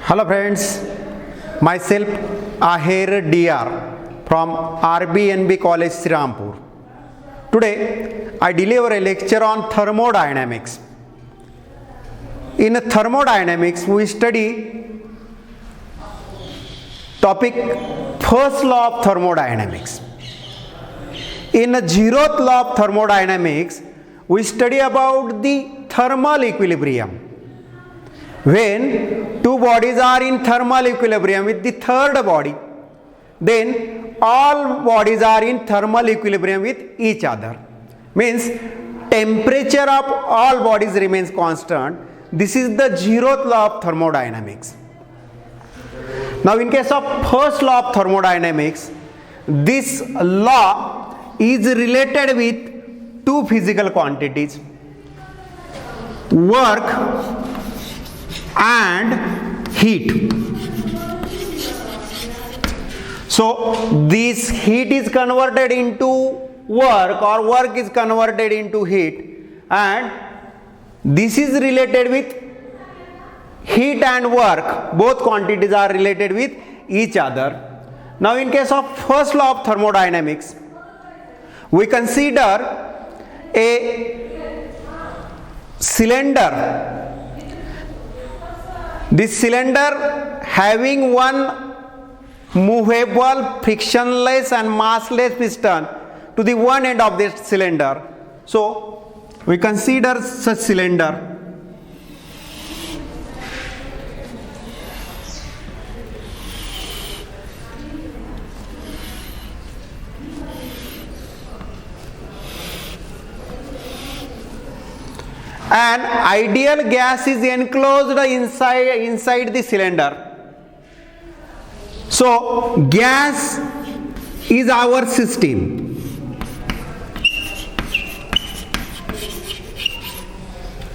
Hello friends, myself Ahir DR from RBNB College Srirampur. Today I deliver a lecture on thermodynamics. In thermodynamics we study topic first law of thermodynamics. In the zeroth law of thermodynamics we study about the thermal equilibrium. When two bodies are in thermal equilibrium with the third body, then all bodies are in thermal equilibrium with each other. Means temperature of all bodies remains constant. This is the zeroth law of thermodynamics. Now in case of first law of thermodynamics, this law is related with two physical quantities, work and heat. So this heat is converted into work or work is converted into heat, and this is related with heat and work. Both quantities are related with each other. Now in case of first law of thermodynamics, we consider a cylinder. This cylinder having one movable, frictionless and massless piston to the one end of this cylinder. So we consider such cylinder. An ideal gas is enclosed inside the cylinder. So gas is our system,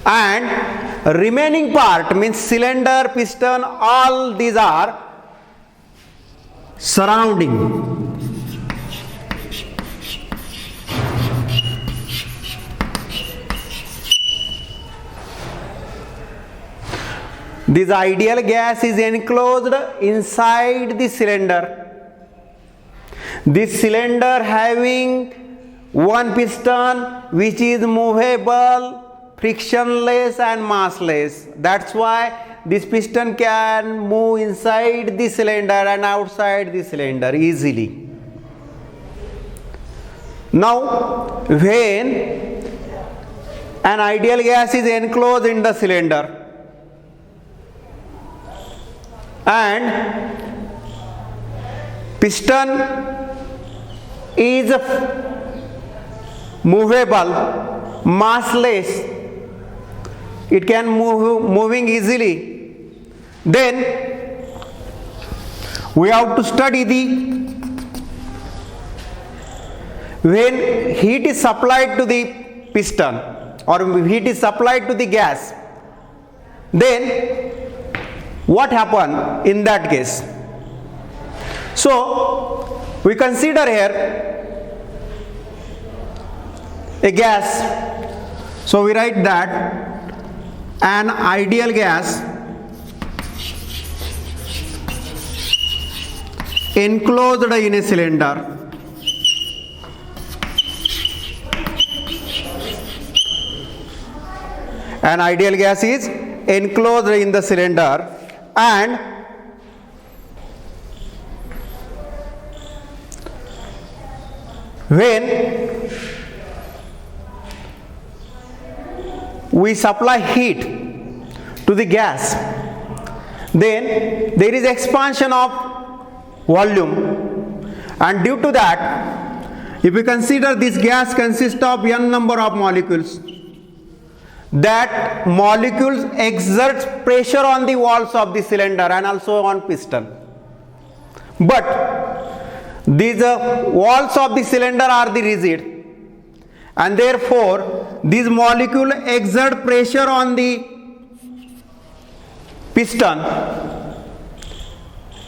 and remaining part means cylinder, piston, all these are surrounding. This ideal gas is enclosed inside the cylinder. This cylinder having one piston which is movable, frictionless and massless. That's why this piston can move inside the cylinder and outside the cylinder easily. Now when an ideal gas is enclosed in the cylinder and piston is movable, massless, it can moving easily, then we have to study when heat is supplied to the piston or heat is supplied to the gas, then what happen in that case? So we consider here a gas. So we write that an ideal gas enclosed in a cylinder an ideal gas is enclosed in the cylinder, and when we supply heat to the gas, then there is expansion of volume, and due to that, if we consider this gas consists of n number of molecules, that molecules exerts pressure on the walls of the cylinder and also on piston. But these walls of the cylinder are the rigid, and therefore these molecules exert pressure on the piston,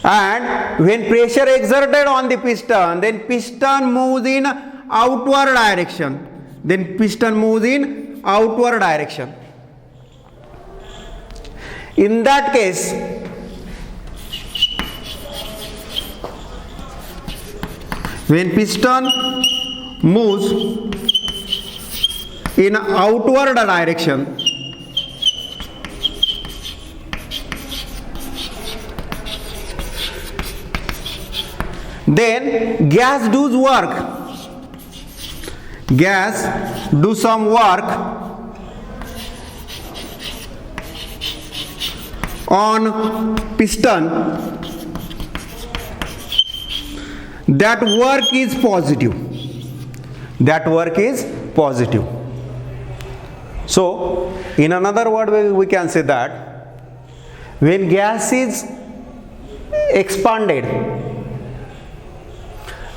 and when pressure exerted on the piston, then piston moves in outward direction. In that case, when piston moves in outward direction, then gas does work. Gas do some work on piston. That work is positive. That work is positive. So, in another word, we can say that when gas is expanded,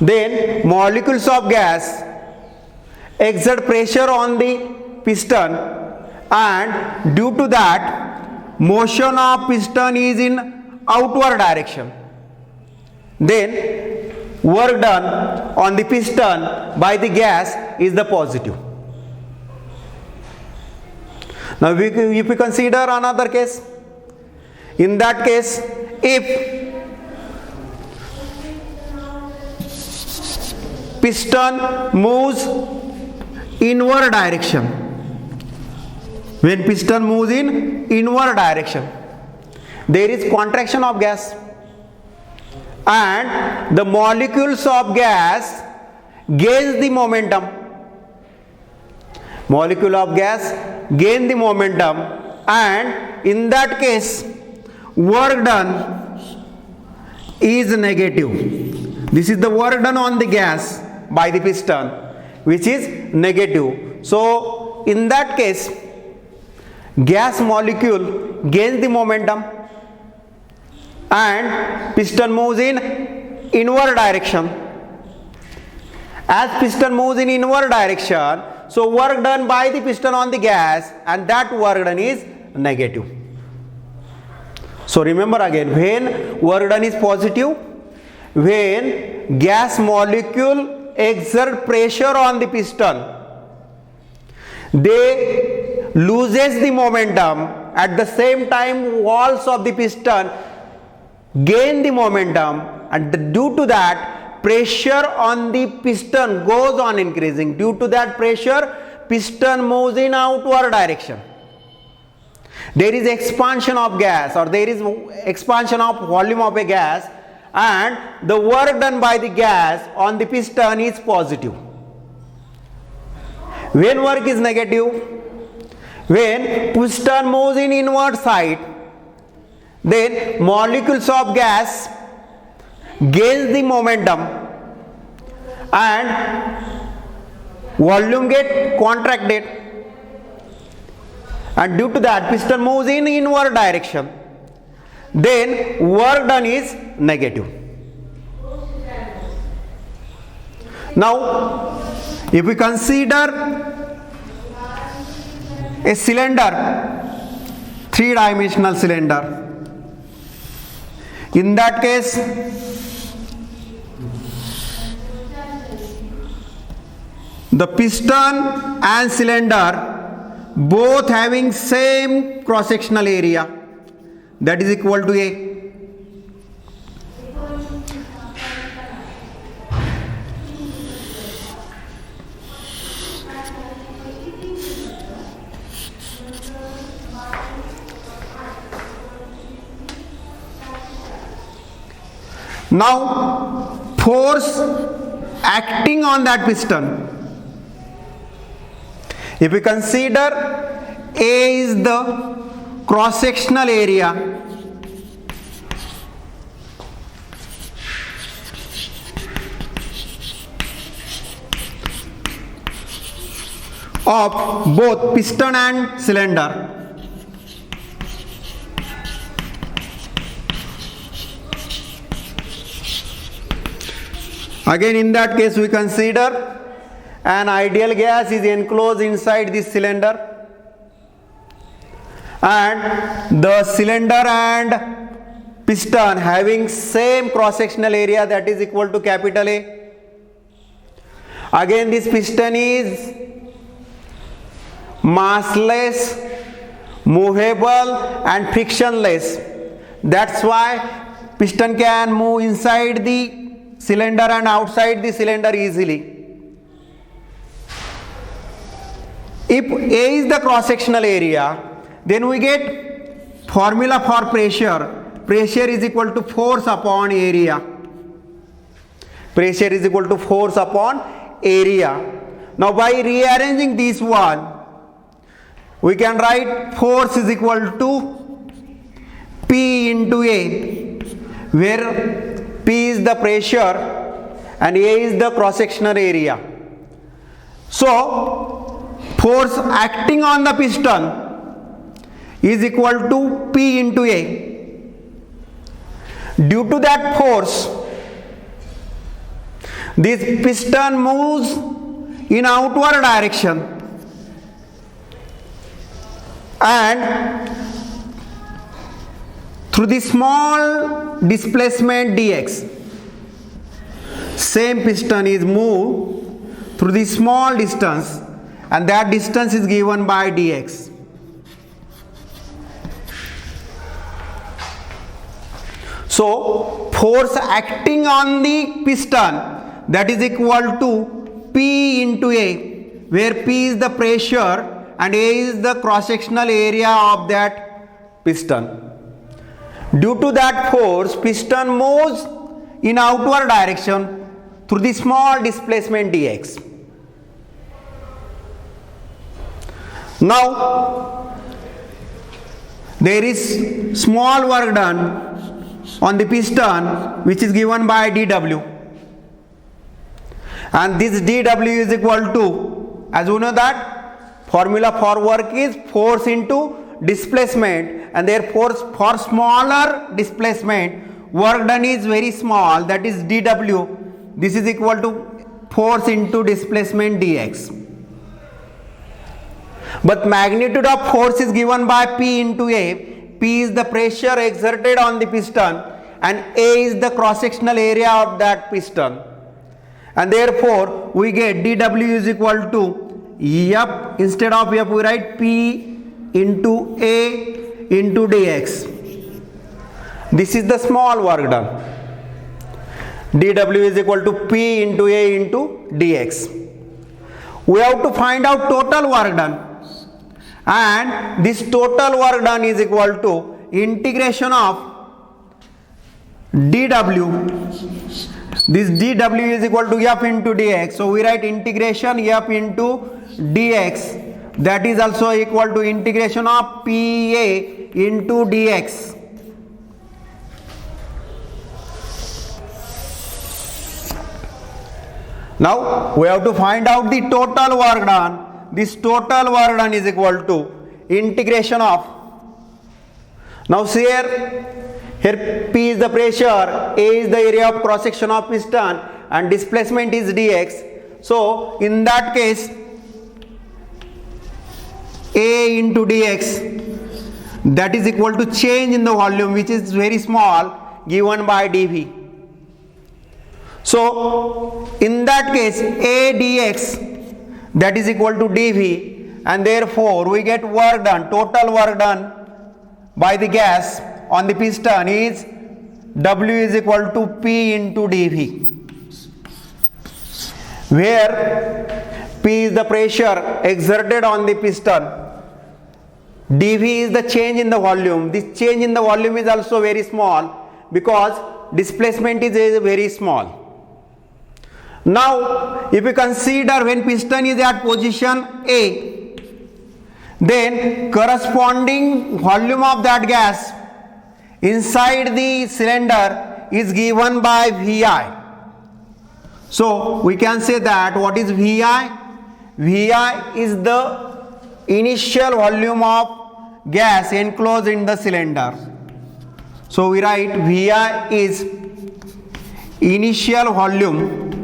then molecules of gas exert pressure on the piston, and due to that motion of piston is in outward direction. Then work done on the piston by the gas is the positive. Now if we consider another case, in that case, if piston moves inward direction, when piston moves in inward direction, there is contraction of gas, and the molecules of gas gains the momentum. Molecule of gas gain the momentum, and in that case work done is negative. This is the work done on the gas by the piston, which is negative. So in that case gas molecule gains the momentum and piston moves in inward direction. As piston moves in inward direction, so work done by the piston on the gas, and that work done is negative. So remember again, when work done is positive, when gas molecule exert pressure on the piston, they loses the momentum. At the same time walls of the piston gain the momentum, and due to that pressure on the piston goes on increasing. Due to that pressure, piston moves in outward direction. There is expansion of gas, or there is expansion of volume of a gas, and the work done by the gas on the piston is positive. When work is negative, when piston moves in inward side, then molecules of gas gains the momentum and volume get contracted, and due to that piston moves in inward direction, then work done is negative. Now if we consider a cylinder, three-dimensional cylinder, in that case the piston and cylinder both having same cross-sectional area, that is equal to A. Now force acting on that piston, if we consider A is the cross-sectional area of both piston and cylinder, again in that case we consider an ideal gas is enclosed inside this cylinder, and the cylinder and piston having same cross-sectional area, that is equal to capital A. Again this piston is massless, movable and frictionless. That's why piston can move inside the cylinder and outside the cylinder easily. If A is the cross-sectional area, then we get formula for pressure. Pressure is equal to force upon area. Pressure is equal to force upon area. Now by rearranging this one, we can write force is equal to P into A, where P is the pressure and A is the cross-sectional area. So force acting on the piston is equal to P into A. Due to that force, this piston moves in outward direction, and through the small displacement dx, same piston is moved through the small distance, and that distance is given by dx. So force acting on the piston, that is equal to P into A, where P is the pressure and A is the cross-sectional area of that piston. Due to that force, piston moves in outward direction through the small displacement dx. Now there is small work done on the piston, which is given by dW, and this dW is equal to, as you know that formula for work is force into displacement, and therefore for smaller displacement work done is very small, that is dW. This is equal to force into displacement dx. But magnitude of force is given by P into A. P is the pressure exerted on the piston and A is the cross-sectional area of that piston, and therefore we get dW is equal to F, instead of F we write P into A into dx. This is the small work done. dW is equal to P into A into dx. We have to find out total work done, and this total work done is equal to integration of dW. This dW is equal to F into dx. So we write integration F into dx, that is also equal to integration of PA into dx. Now we have to find out the total work done. This total work done is equal to integration of, now see here P is the pressure, A is the area of cross section of piston, and displacement is dx. So in that case A into dx, that is equal to change in the volume, which is very small, given by dV. So in that case A dx, that is equal to dV, and therefore we get work done, total work done by the gas on the piston is W is equal to P into dV, where P is the pressure exerted on the piston, dV is the change in the volume. This change in the volume is also very small because displacement is very small. Now if you consider when piston is at position A, then corresponding volume of that gas inside the cylinder is given by Vi. So we can say that what is Vi? Vi is the initial volume of gas enclosed in the cylinder. So we write Vi is initial volume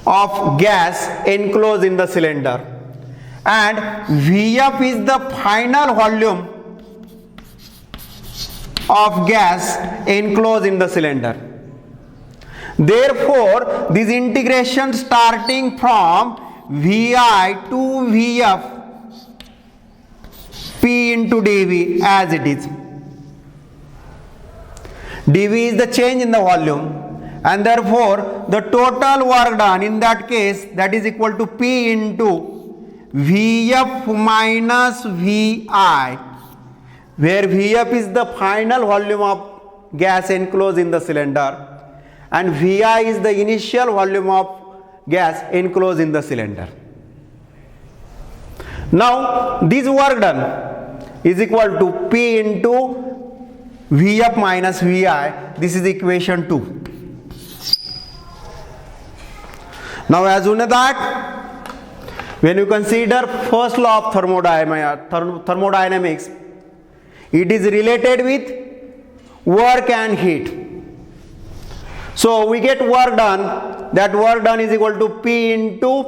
of gas enclosed in the cylinder, and Vf is the final volume of gas enclosed in the cylinder. Therefore this integration starting from Vi to Vf, P into dV as it is. dV is the change in the volume, and therefore the total work done in that case, that is equal to P into Vf minus Vi, where Vf is the final volume of gas enclosed in the cylinder and Vi is the initial volume of gas enclosed in the cylinder. Now this work done is equal to P into Vf minus Vi. This is equation 2. Now as you know that when you consider first law of thermodynamics, it is related with work and heat. So we get work done, that work done is equal to P into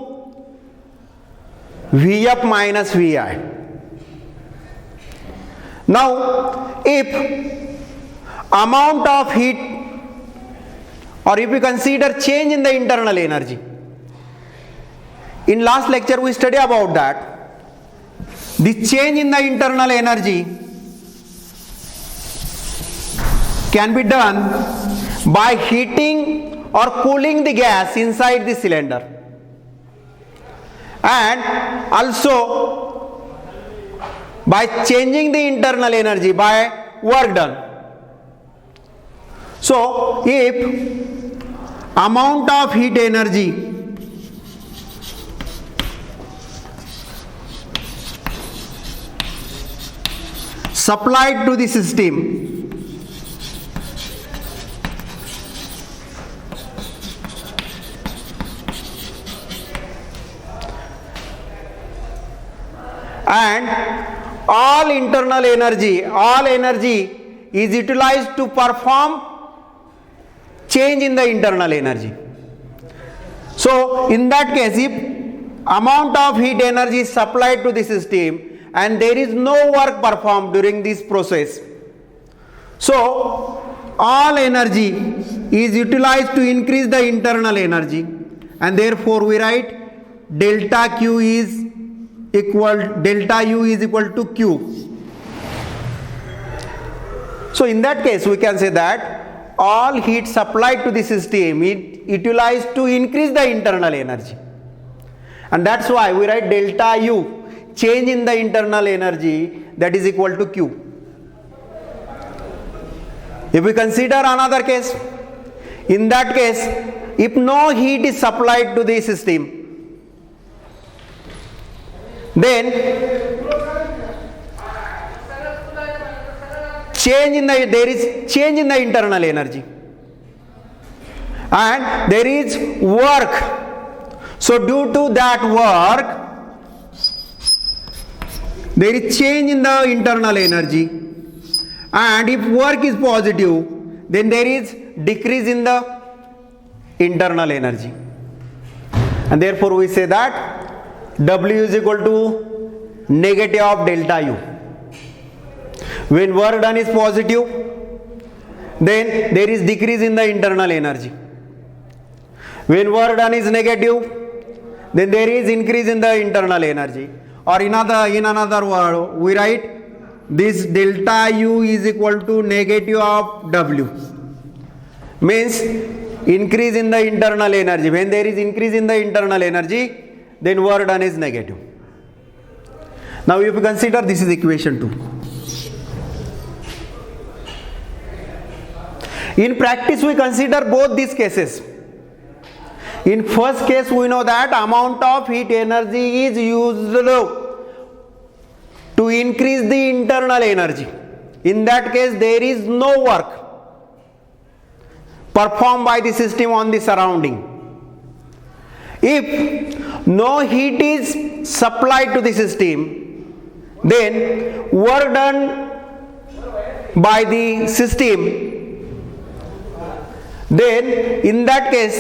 Vf minus Vi. Now if amount of heat, or if we consider change in the internal energy, in last lecture we studied about that, the change in the internal energy can be done by heating or cooling the gas inside the cylinder, and also by changing the internal energy by work done. So if amount of heat energy supplied to the system and all energy is utilized to perform change in the internal energy. So in that case, if amount of heat energy is supplied to the system and there is no work performed during this process, so all energy is utilized to increase the internal energy, and therefore we write delta Q is delta U is equal to Q. So in that case we can say that all heat supplied to the system is utilized to increase the internal energy, and that's why we write delta U, change in the internal energy, that is equal to Q. If we consider another case, in that case if no heat is supplied to the system, then there is change in the internal energy and there is work. So due to that work there is change in the internal energy, and if work is positive then there is decrease in the internal energy, and therefore we say that W is equal to negative of delta U. When work done is positive, then there is decrease in the internal energy. When work done is negative, then there is increase in the internal energy. Or in another word, we write this delta U is equal to negative of W. Means increase in the internal energy. When there is increase in the internal energy, then work done is negative. Now if you consider, this is equation 2. In practice we consider both these cases. In first case we know that amount of heat energy is used to increase the internal energy. In that case there is no work performed by the system on the surrounding. If no heat is supplied to the system, then work done by the system, then in that case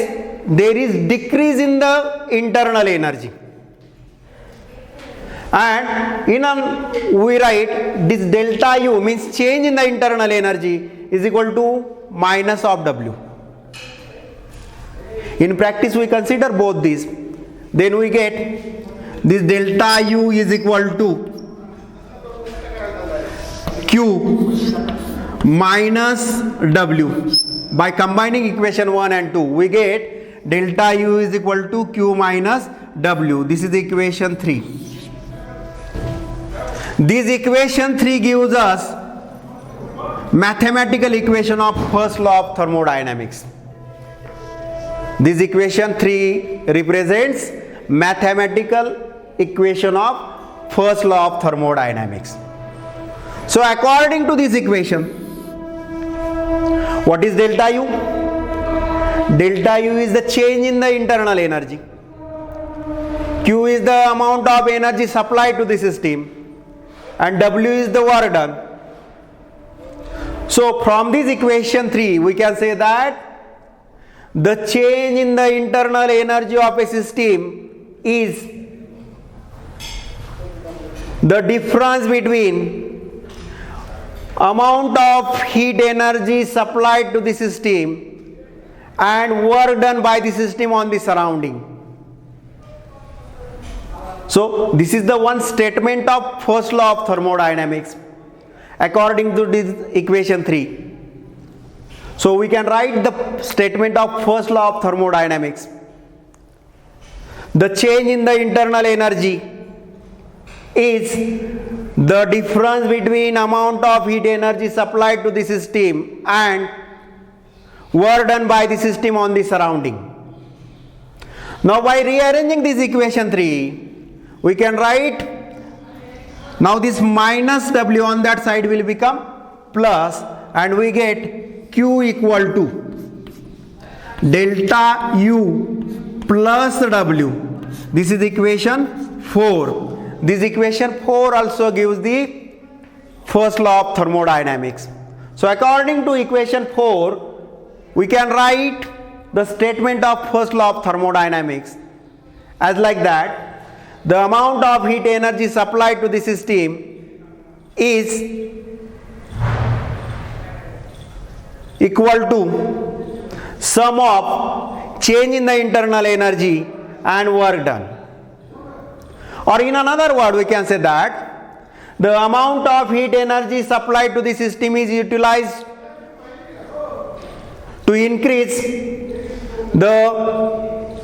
there is decrease in the internal energy, and we write this delta U means change in the internal energy is equal to minus of W. In practice we consider both these, then we get this delta U is equal to Q minus W. By combining equation 1 and 2, we get delta U is equal to Q minus W. This is equation 3. This equation 3 gives us mathematical equation of first law of thermodynamics. This equation 3 represents mathematical equation of first law of thermodynamics. So according to this equation, what is delta U? Delta U is the change in the internal energy. Q is the amount of energy supplied to the system, and W is the work done. So from this equation 3, we can say that the change in the internal energy of a system is the difference between amount of heat energy supplied to the system and work done by the system on the surrounding. So this is the one statement of first law of thermodynamics according to this equation 3. So we can write the statement of first law of thermodynamics. The change in the internal energy is the difference between amount of heat energy supplied to the system and work done by the system on the surrounding. Now by rearranging this equation 3, we can write, now this minus W on that side will become plus, and we get Q equal to delta U plus W. This is equation 4. This equation 4 also gives the first law of thermodynamics. So according to equation 4, we can write the statement of first law of thermodynamics as like that. The amount of heat energy supplied to the system is equal to sum of change in the internal energy and work done. Or in another word, we can say that the amount of heat energy supplied to the system is utilized to increase the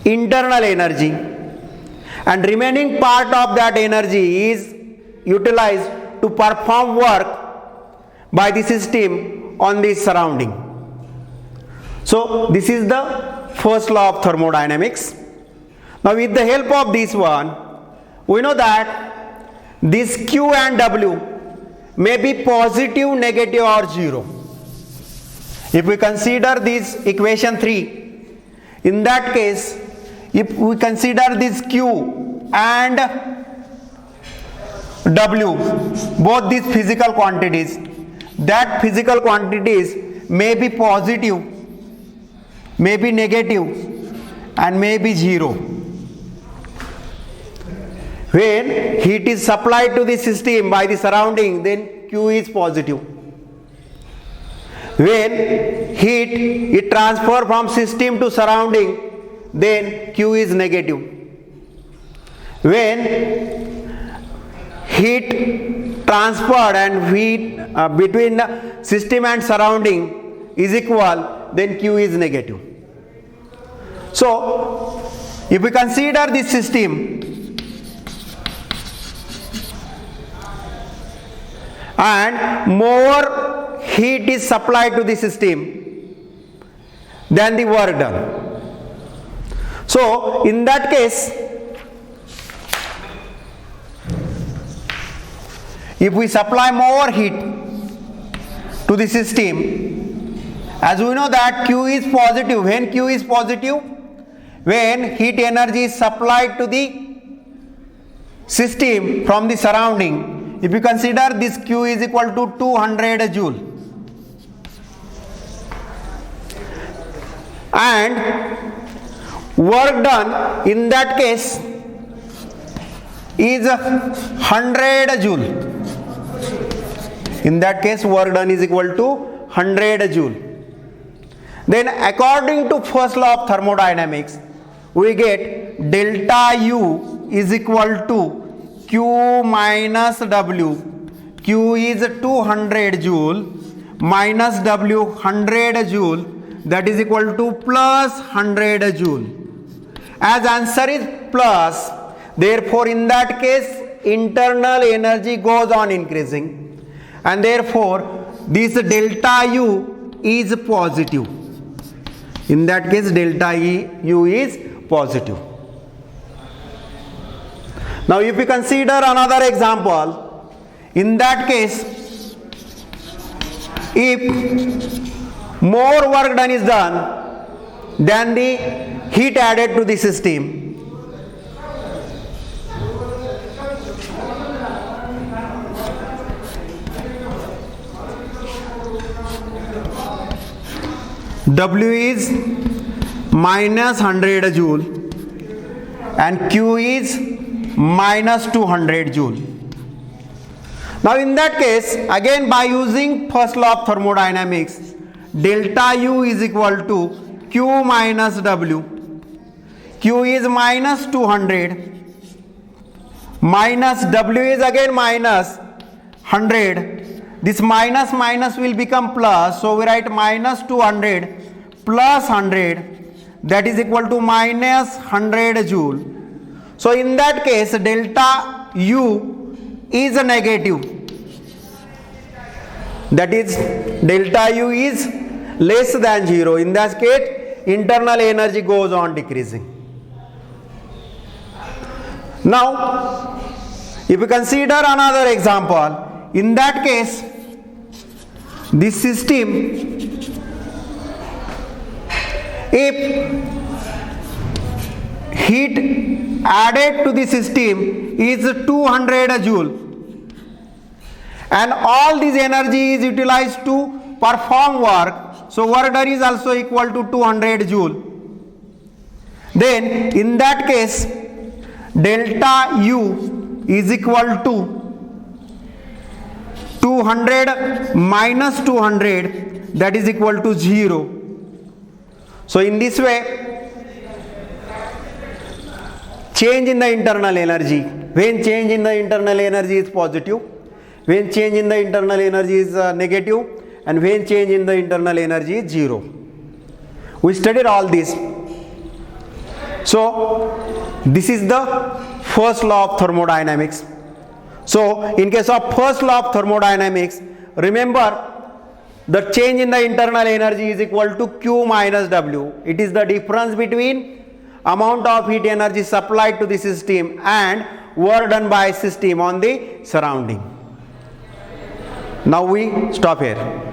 internal energy, and remaining part of that energy is utilized to perform work by the system on the surrounding. So this is the first law of thermodynamics. Now with the help of this one, we know that this Q and W may be positive, negative or 0. If we consider this equation 3, in that case, if we consider this Q and W, both these physical quantities, that physical quantities may be positive, may be negative and may be 0. When heat is supplied to the system by the surrounding, then Q is positive. When heat is transferred from system to surrounding, then Q is negative. When heat transferred and heat between the system and surrounding is equal, then Q is negative. So if we consider this system and more heat is supplied to the system than the work done. So in that case, if we supply more heat to the system, as we know that Q is positive. When Q is positive, when heat energy is supplied to the system from the surrounding, if you consider this Q is equal to 200 joule, and work done in that case is 100 joule. In that case, work done is equal to 100 joule. Then according to first law of thermodynamics, we get delta U is equal to Q minus W. Q is 200 joule minus W 100 joule, that is equal to plus 100 joule. As answer is plus, therefore in that case internal energy goes on increasing, and therefore this delta U is positive. In that case delta U is positive. Now if we consider another example, in that case if more work done is done than the heat added to the system, W is minus 100 joule and Q is minus 200 joule. Now in that case, again by using first law of thermodynamics, delta U is equal to Q minus W. Q is minus 200 minus W is again minus 100. This minus minus will become plus, so we write minus 200 plus 100, that is equal to minus 100 joule. So in that case delta U is a negative, that is delta U is less than 0. In that case internal energy goes on decreasing. Now if we consider another example, in that case this system, if heat added to the system is 200 joule and all this energy is utilized to perform work, so work done is also equal to 200 joule, then in that case delta U is equal to 200 minus 200, that is equal to 0. So in this way change in the internal energy, when change in the internal energy is positive, when change in the internal energy is negative, and when change in the internal energy is 0. We studied all this. So this is the first law of thermodynamics. So in case of first law of thermodynamics, remember the change in the internal energy is equal to Q minus W. It is the difference between amount of heat energy supplied to the system and work done by system on the surrounding. Now we stop here.